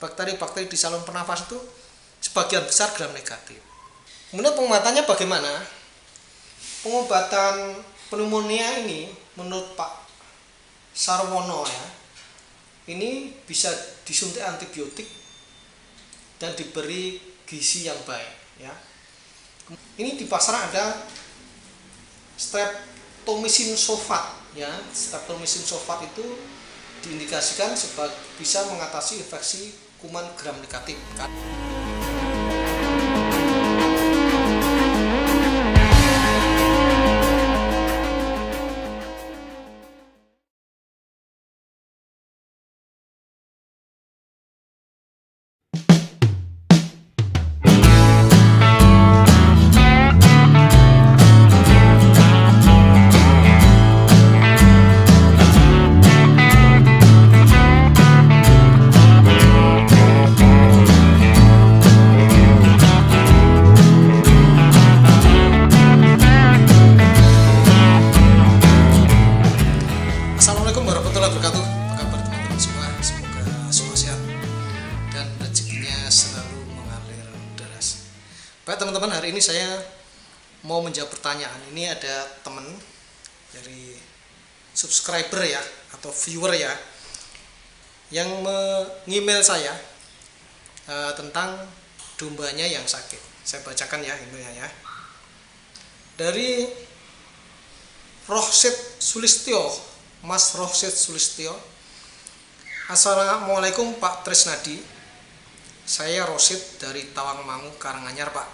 bakteri-bakteri di saluran pernafasan itu sebagian besar gram negatif. Kemudian pengobatannya bagaimana? Pengobatan pneumonia ini menurut Pak Sarwono ya, ini bisa disuntik antibiotik dan diberi gizi yang baik ya. Ini di pasaran ada streptomycin sulfat ya. Streptomycin sulfat itu diindikasikan sebagai bisa mengatasi infeksi kuman gram negatif kan. Assalamualaikum warahmatullahi wabarakatuh. Apa kabar teman-teman semua? Semoga semua sehat dan rezekinya selalu mengalir deras. Baik teman-teman, hari ini saya mau menjawab pertanyaan. Ini ada teman dari subscriber ya atau viewer ya yang meng-email saya tentang dombanya yang sakit. Saya bacakan ya emailnya ya. Dari Rohsit Sulistyo, Mas Rohsit Sulistyo. Assalamualaikum Pak Trisnadi. Saya Rohsit dari Tawangmangu, Karanganyar Pak.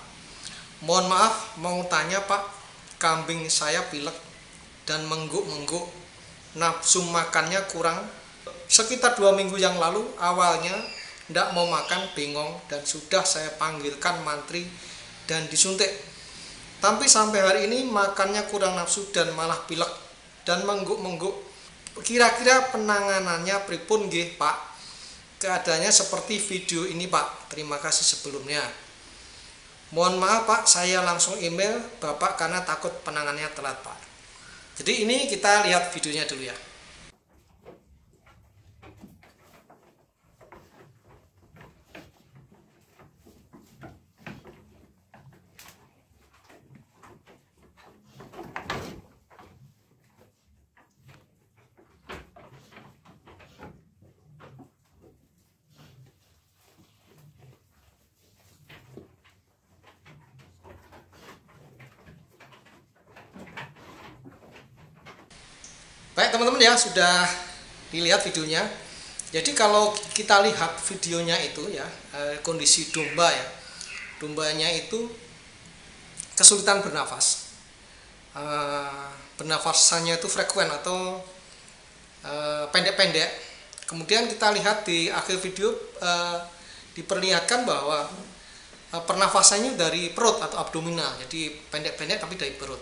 Mohon maaf, mau tanya Pak, kambing saya pilek dan mengguk-mengguk. Nafsu makannya kurang. Sekitar 2 minggu yang lalu awalnya tidak mau makan, bingung, dan sudah saya panggilkan mantri dan disuntik. Tapi sampai hari ini makannya kurang nafsu dan malah pilek dan mengguk-mengguk. Kira-kira penanganannya pripun nggih Pak? Keadaannya seperti video ini Pak. Terima kasih sebelumnya. Mohon maaf Pak, saya langsung email Bapak karena takut penanganannya telat Pak. Jadi ini kita lihat videonya dulu ya. Baik teman-teman ya, sudah dilihat videonya. Jadi kalau kita lihat videonya itu ya, kondisi domba ya, dombanya itu kesulitan bernafas, bernafasannya itu frekuen atau pendek-pendek. Kemudian kita lihat di akhir video diperlihatkan bahwa pernafasannya dari perut atau abdominal, jadi pendek-pendek tapi dari perut.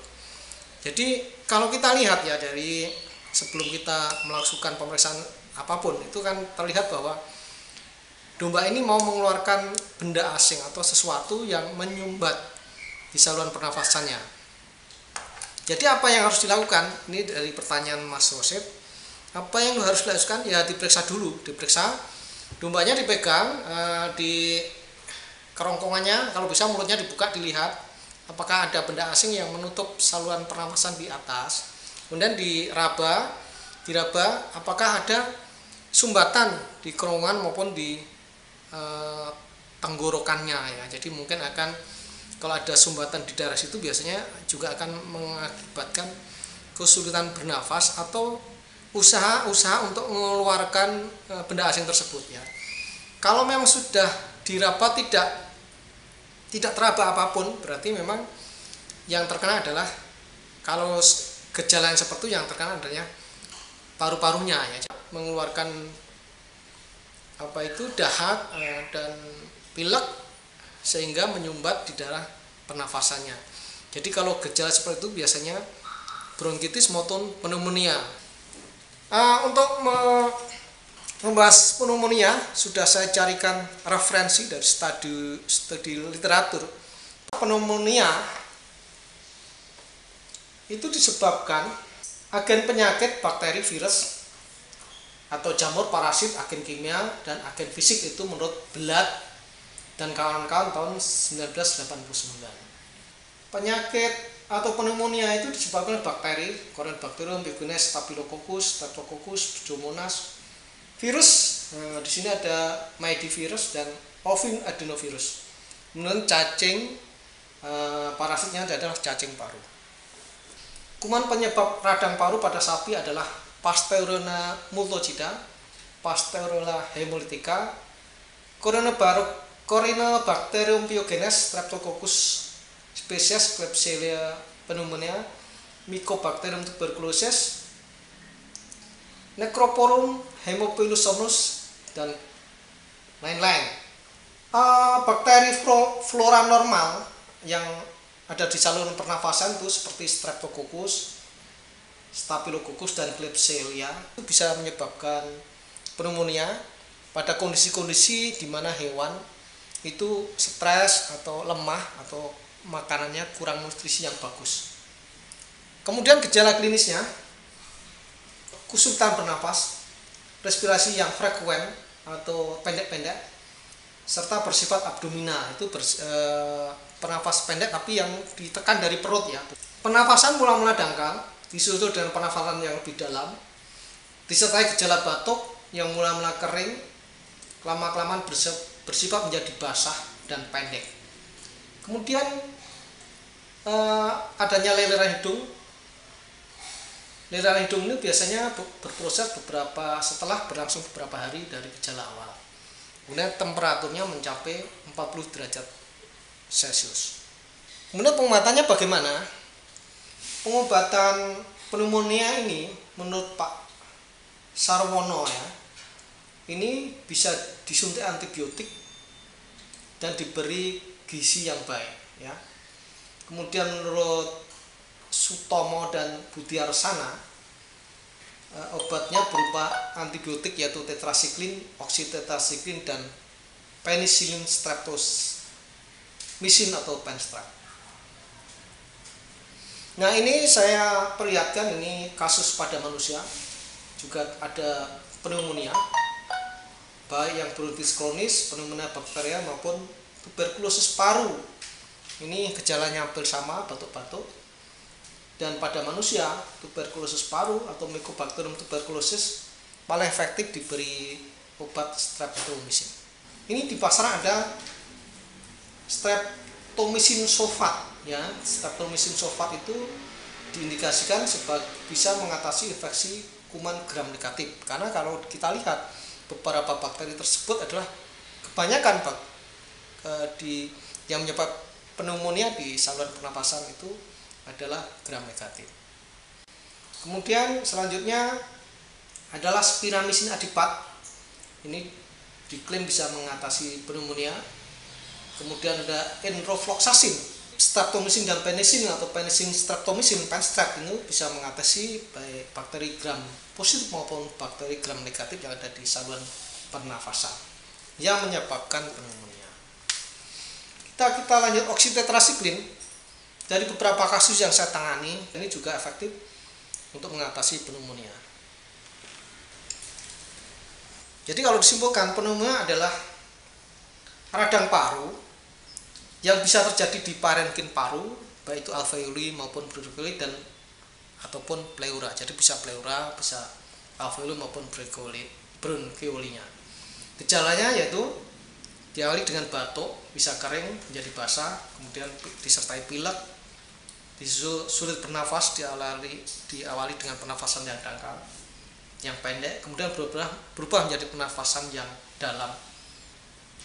Jadi kalau kita lihat ya dari sebelum kita melakukan pemeriksaan apapun, itu kan terlihat bahwa domba ini mau mengeluarkan benda asing atau sesuatu yang menyumbat di saluran pernafasannya. Jadi apa yang harus dilakukan? Ini dari pertanyaan Mas Rohsit. Apa yang harus dilakukan? Ya diperiksa dulu, diperiksa. Dombanya dipegang di kerongkongannya, kalau bisa mulutnya dibuka, dilihat apakah ada benda asing yang menutup saluran pernafasan di atas. Kemudian diraba apakah ada sumbatan di kerongkongan maupun di tenggorokannya ya. Jadi mungkin akan, kalau ada sumbatan di daerah situ biasanya juga akan mengakibatkan kesulitan bernafas atau usaha untuk mengeluarkan benda asing tersebut ya. Kalau memang sudah diraba tidak teraba apapun, berarti memang yang terkena adalah, kalau gejala yang seperti itu yang terkena adanya paru-parunya ya, mengeluarkan dahak dan pilek sehingga menyumbat di daerah pernafasannya. Jadi kalau gejala seperti itu biasanya bronkitis maupun pneumonia. Untuk membahas pneumonia sudah saya carikan referensi dari studi literatur. Pneumonia itu disebabkan agen penyakit bakteri virus atau jamur, parasit, agen kimia, dan agen fisik itu menurut Blood dan kawan-kawan tahun 1989. Penyakit atau pneumonia itu disebabkan oleh bakteri, Corynebacterium, Biogenes, Staphylococcus, Streptococcus, Pseudomonas, virus. Di sini ada Maedivirus dan Ovine adenovirus. Kemudian cacing, parasitnya adalah cacing paru. Kuman penyebab radang paru pada sapi adalah Pasteurella multocida, Pasteurella hemolytica, Corynebacterium pyogenes, Streptococcus spesies, Klebsiella pneumonia, Mycobacterium tuberculosis, Necroporum haemophilus dan lain-lain. Bakteri flora normal yang ada di saluran pernafasan itu seperti Streptococcus, Staphylococcus, dan Klebsiella itu bisa menyebabkan pneumonia pada kondisi-kondisi di mana hewan itu stres atau lemah atau makanannya kurang nutrisi yang bagus. Kemudian gejala klinisnya, kesulitan bernapas, respirasi yang frekuen atau pendek-pendek, serta bersifat abdominal, itu pernapas pendek tapi yang ditekan dari perut ya. Pernafasan mula-mula dangkal disusul dengan pernafasan yang lebih dalam, disertai gejala batuk yang mula-mula kering, lama-kelamaan bersifat menjadi basah dan pendek. Kemudian adanya leleran hidung. Leleran hidung ini biasanya berproses setelah berlangsung beberapa hari dari gejala awal. Kemudian temperaturnya mencapai 40 derajat Celcius. Kemudian pengobatannya bagaimana? Pengobatan pneumonia ini menurut Pak Sarwono ya, ini bisa disuntik antibiotik dan diberi gizi yang baik ya. Kemudian menurut Sutomo dan Budiarsana, obatnya berupa antibiotik yaitu tetrasiklin, oxytetracycline, dan penicillin streptomycin atau penstrep. Nah, ini saya perlihatkan, ini kasus pada manusia juga ada pneumonia, baik yang bronkitis kronis, pneumonia bakterial maupun tuberkulosis paru. Ini gejalanya hampir sama, batuk-batuk. Dan pada manusia, tuberkulosis paru atau Mycobacterium tuberculosis paling efektif diberi obat streptomycin. Ini di pasaran ada streptomycin sulfat ya. Streptomycin sulfat itu diindikasikan sebagai bisa mengatasi infeksi kuman gram negatif, karena kalau kita lihat beberapa bakteri tersebut adalah kebanyakan yang menyebabkan pneumonia di saluran pernapasan itu adalah gram negatif. Kemudian selanjutnya adalah spiramycin adipat. Ini diklaim bisa mengatasi pneumonia. Kemudian ada enrofloxacin, streptomycin dan penicillin atau penicillin streptomycin penstrep, ini bisa mengatasi baik bakteri gram positif maupun bakteri gram negatif yang ada di saluran pernafasan yang menyebabkan pneumonia. Kita lanjut, oxytetracycline. Dari beberapa kasus yang saya tangani, ini juga efektif untuk mengatasi pneumonia. Jadi kalau disimpulkan, pneumonia adalah radang paru yang bisa terjadi di parenkim paru, baik itu alveoli maupun bronchioli dan ataupun pleura. Jadi bisa pleura, bisa alveoli maupun bronchiolinya. Gejalanya yaitu diawali dengan batuk, bisa kering menjadi basah, kemudian disertai pilek, disusul sulit bernafas, diawali dengan pernafasan yang dangkal, yang pendek, kemudian berubah menjadi pernafasan yang dalam.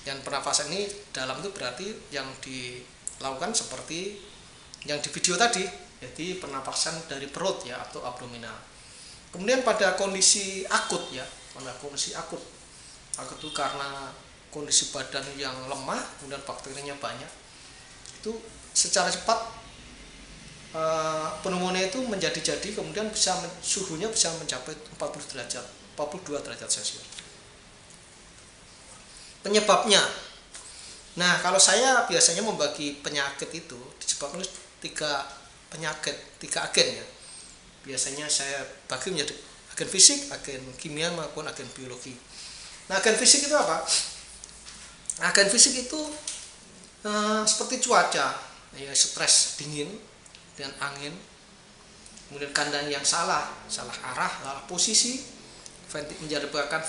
Yang pernafasan ini dalam itu berarti yang dilakukan seperti yang di video tadi, jadi pernapasan dari perut ya atau abdominal. Kemudian pada kondisi akut ya, kondisi akut itu karena kondisi badan yang lemah, kemudian bakterinya banyak, itu secara cepat pneumonia itu menjadi-jadi, kemudian suhunya bisa mencapai 42 derajat Celcius. Penyebabnya, nah kalau saya biasanya membagi penyakit itu disebabkan tiga agen ya. Biasanya saya bagi menjadi agen fisik, agen kimia maupun agen biologi. Nah, agen fisik itu apa? Agen fisik itu seperti cuaca, ya, stres dingin dan angin, kemudian kandang yang salah arah, salah posisi, menyebabkan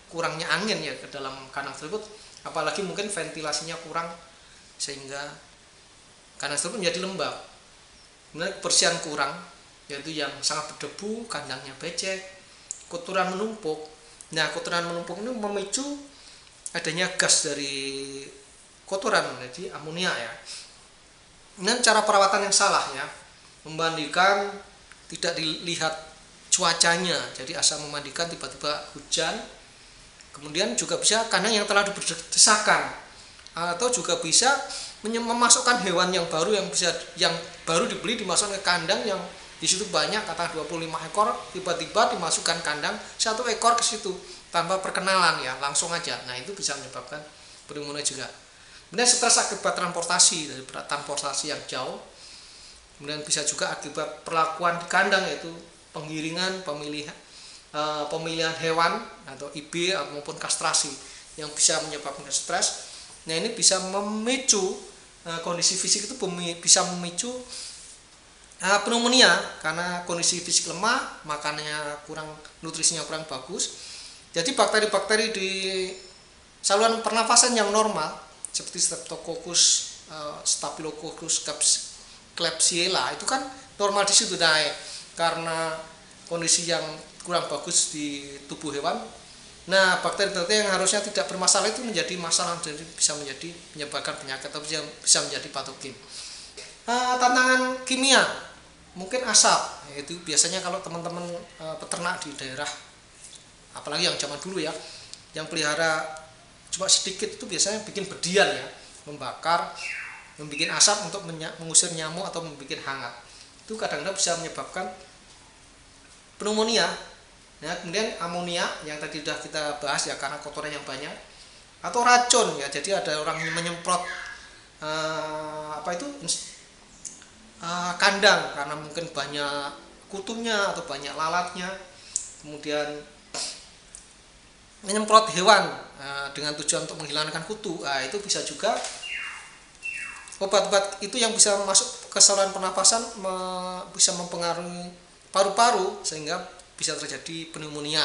kurangnya angin ya ke dalam kandang tersebut, apalagi mungkin ventilasinya kurang sehingga kandang tersebut menjadi lembab. Kemudian kebersihan kurang, yaitu yang sangat berdebu, kandangnya becek, kotoran menumpuk. Nah, kotoran menumpuk ini memicu adanya gas dari kotoran, jadi amonia ya. Dan cara perawatan yang salah ya, memandikan tidak dilihat cuacanya, jadi asal memandikan tiba-tiba hujan. Kemudian juga bisa kandang yang telah diberdesakan, atau juga bisa memasukkan hewan yang baru dibeli, dimasukkan ke kandang yang di situ banyak, kata 25 ekor, tiba-tiba dimasukkan kandang 1 ekor ke situ tanpa perkenalan ya, langsung aja. Nah, itu bisa menyebabkan pneumonia juga. Kemudian stres akibat transportasi, dari transportasi yang jauh. Kemudian bisa juga akibat perlakuan di kandang, yaitu penggiringan, pemilihan hewan atau IB maupun kastrasi yang bisa menyebabkan stres. Nah, ini bisa memicu kondisi fisik itu bisa memicu pneumonia karena kondisi fisik lemah, makannya kurang, nutrisinya kurang bagus. Jadi bakteri-bakteri di saluran pernafasan yang normal seperti Streptococcus, Staphylococcus, Klebsiella itu kan normal di situ. Nah, karena kondisi yang kurang bagus di tubuh hewan, nah bakteri-bakteri yang harusnya tidak bermasalah itu menjadi masalah, jadi bisa menyebabkan penyakit atau bisa menjadi patogen. Tantangan kimia mungkin asap, yaitu biasanya kalau teman-teman peternak di daerah, apalagi yang zaman dulu ya, yang pelihara cuma sedikit, itu biasanya bikin berdian ya, membakar, membuat asap untuk mengusir nyamuk atau membuat hangat. Itu kadang-kadang bisa menyebabkan pneumonia. Ya, kemudian amonia yang tadi sudah kita bahas ya, karena kotoran yang banyak, atau racun ya, jadi ada orang yang menyemprot kandang karena mungkin banyak kutunya atau banyak lalatnya, kemudian menyemprot hewan dengan tujuan untuk menghilangkan kutu. Nah, itu bisa juga obat-obat itu yang bisa masuk ke saluran pernapasan bisa mempengaruhi paru-paru sehingga bisa terjadi pneumonia.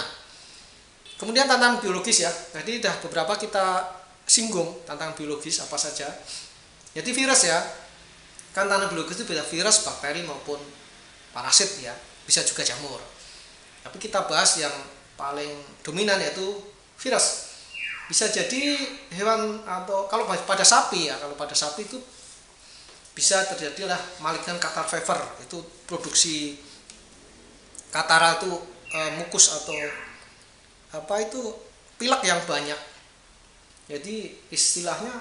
Kemudian tantangan biologis ya. Jadi sudah beberapa kita singgung tantangan biologis apa saja. Jadi virus ya. Kan tantangan biologis itu bisa virus, bakteri maupun parasit ya. Bisa juga jamur. Tapi kita bahas yang paling dominan yaitu virus. Bisa jadi hewan, atau kalau pada sapi ya, kalau pada sapi itu bisa terjadilah malignant catarrh fever, itu produksi katara itu mukus atau pilek yang banyak. Jadi istilahnya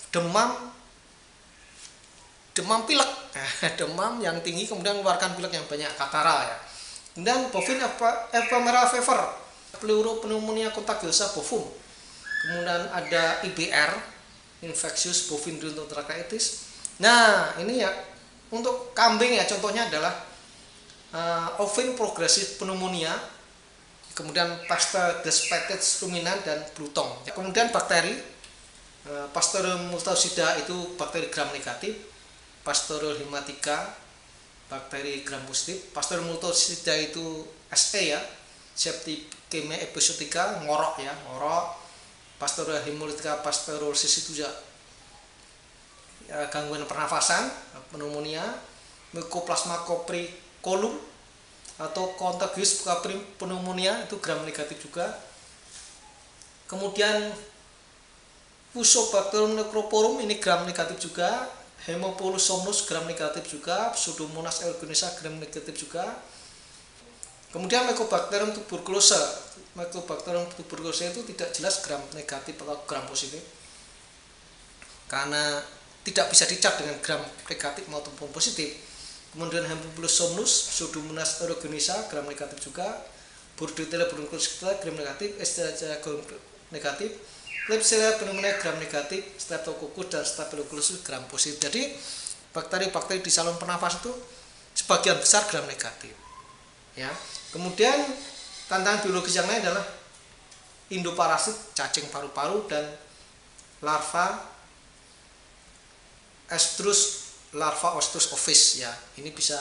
demam pilek, demam yang tinggi kemudian mengeluarkan pilek yang banyak, katara ya. Kemudian bovine ephemeral fever, pleuropneumonia contagiosa bovum. Kemudian ada IBR, infectious bovine rhinotracheatis. Nah, ini ya untuk kambing ya, contohnya adalah ovine progressive pneumonia, kemudian Pasteur despetes ruminant dan blutong. Kemudian bakteri, Pasteur multocida itu bakteri gram negatif, Pasteur hematica bakteri gram positif, Pasteur multocida itu SE ya, Septicemia episodica, ngorok, Pasteur hemolytica pasteurosis itu juga gangguan pernafasan, pneumonia, Mycoplasma capricolum atau contagious pneumonia itu gram negatif juga. Kemudian Fusobacterium necroporum ini gram negatif juga, Haemophilus somnus gram negatif juga, Pseudomonas aeruginosa gram negatif juga. Kemudian Mycobacterium tuberculosa itu tidak jelas gram negatif atau gram positif, karena tidak bisa dicap dengan gram negatif maupun positif. Kemudian Haemophilus somnus, Pseudomonas aeruginosa gram negatif juga, Bordetella bronchiolitis gram negatif, Escherichia gram negatif, Klebsiella pneumoniae gram negatif, Streptococcus dan Staphylococcus gram positif. Jadi bakteri-bakteri di saluran pernafasan itu sebagian besar gram negatif. Ya. Kemudian tantangan biologis yang lain adalah indoparasit cacing paru-paru dan larva larva Estrus ovis ya. Ini bisa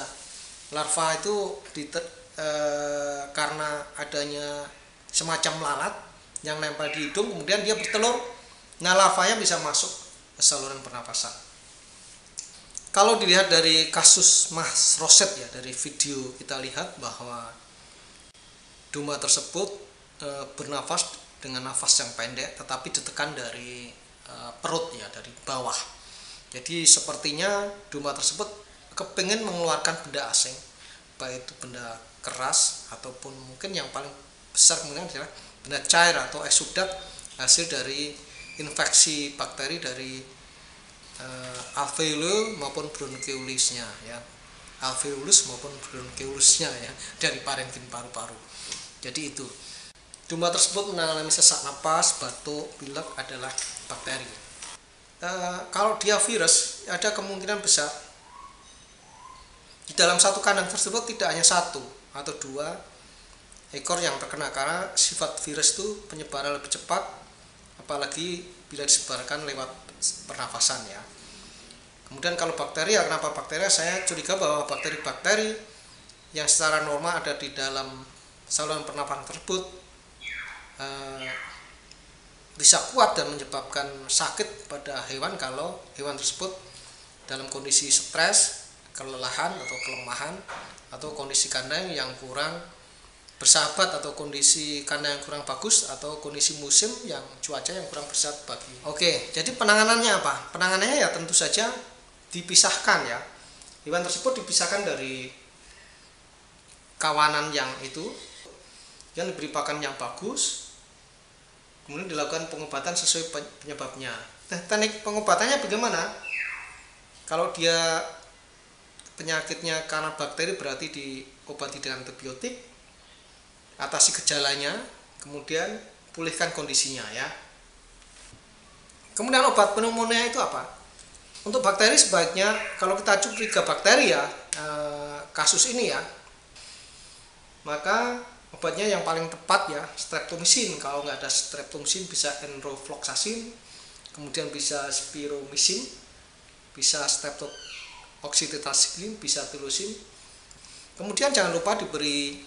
larva itu karena adanya semacam lalat yang nempel di hidung, kemudian dia bertelur. Nah, larvanya bisa masuk ke saluran pernapasan. Kalau dilihat dari kasus Mas Roset ya, dari video kita lihat bahwa domba tersebut bernafas dengan nafas yang pendek, tetapi ditekan dari perut ya, dari bawah. Jadi sepertinya domba tersebut kepingin mengeluarkan benda asing, baik itu benda keras ataupun mungkin yang paling besar kemudian adalah benda cair atau eksudat hasil dari infeksi bakteri dari alveolus maupun bronchiolusnya ya, alveolus maupun bronchiolusnya ya, dari parenkim paru-paru. Jadi itu domba tersebut mengalami sesak napas, batuk, pilek adalah bakteri. Kalau dia virus, ada kemungkinan besar di dalam satu kandang tersebut tidak hanya satu atau dua ekor yang terkena, karena sifat virus itu penyebaran lebih cepat, apalagi bila disebarkan lewat pernafasan ya. Kemudian kalau bakteri ya, kenapa bakteri? Saya curiga bahwa bakteri-bakteri yang secara normal ada di dalam saluran pernafasan tersebut bisa kuat dan menyebabkan sakit pada hewan kalau hewan tersebut dalam kondisi stres, kelelahan atau kelemahan, atau kondisi kandang yang kurang bersahabat, atau kondisi kandang yang kurang bagus, atau kondisi musim yang cuaca yang kurang bersahabat bagi. Oke, jadi penanganannya apa? Penanganannya ya tentu saja dipisahkan ya. Hewan tersebut dipisahkan dari kawanan yang itu, yang diberi pakan yang bagus, kemudian dilakukan pengobatan sesuai penyebabnya. Nah, teknik pengobatannya bagaimana? Kalau dia penyakitnya karena bakteri, berarti diobati dengan antibiotik, atasi gejalanya, kemudian pulihkan kondisinya ya. Kemudian obat pneumonia itu apa? Untuk bakteri sebaiknya kalau kita curiga bakteri ya, kasus ini ya, maka obatnya yang paling tepat ya streptomycin. Kalau nggak ada streptomycin bisa enrofloxacin, kemudian bisa spiromycin, bisa streptooxytetracycline, bisa tilosin. Kemudian jangan lupa diberi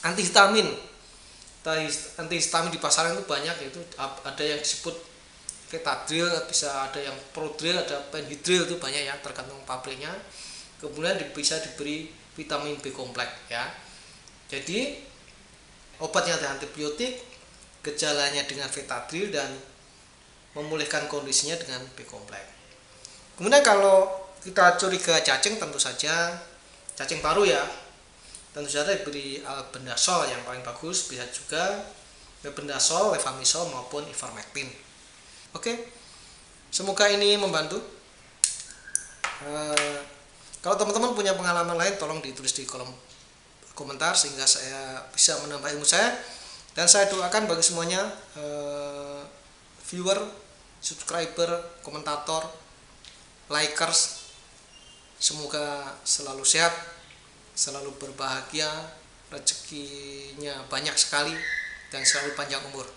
antihistamin. Antihistamin di pasaran itu banyak, yaitu ada yang disebut Fetadril, bisa ada yang Prodril, ada Penhydril, itu banyak ya, tergantung pabriknya. Kemudian bisa diberi vitamin B kompleks ya. Jadi obatnya ada antibiotik, gejalanya dengan Fetadril, dan memulihkan kondisinya dengan B kompleks. Kemudian kalau kita curiga cacing, tentu saja cacing paru ya, tentu saja diberi albendazole yang paling bagus, bisa juga albendazole, levamisole maupun ivermectin. Oke, semoga ini membantu. Kalau teman-teman punya pengalaman lain, tolong ditulis di kolom komentar sehingga saya bisa menambah ilmu saya. Dan saya doakan bagi semuanya, viewer, subscriber, komentator, likers, semoga selalu sehat, selalu berbahagia, rezekinya banyak sekali, dan selalu panjang umur.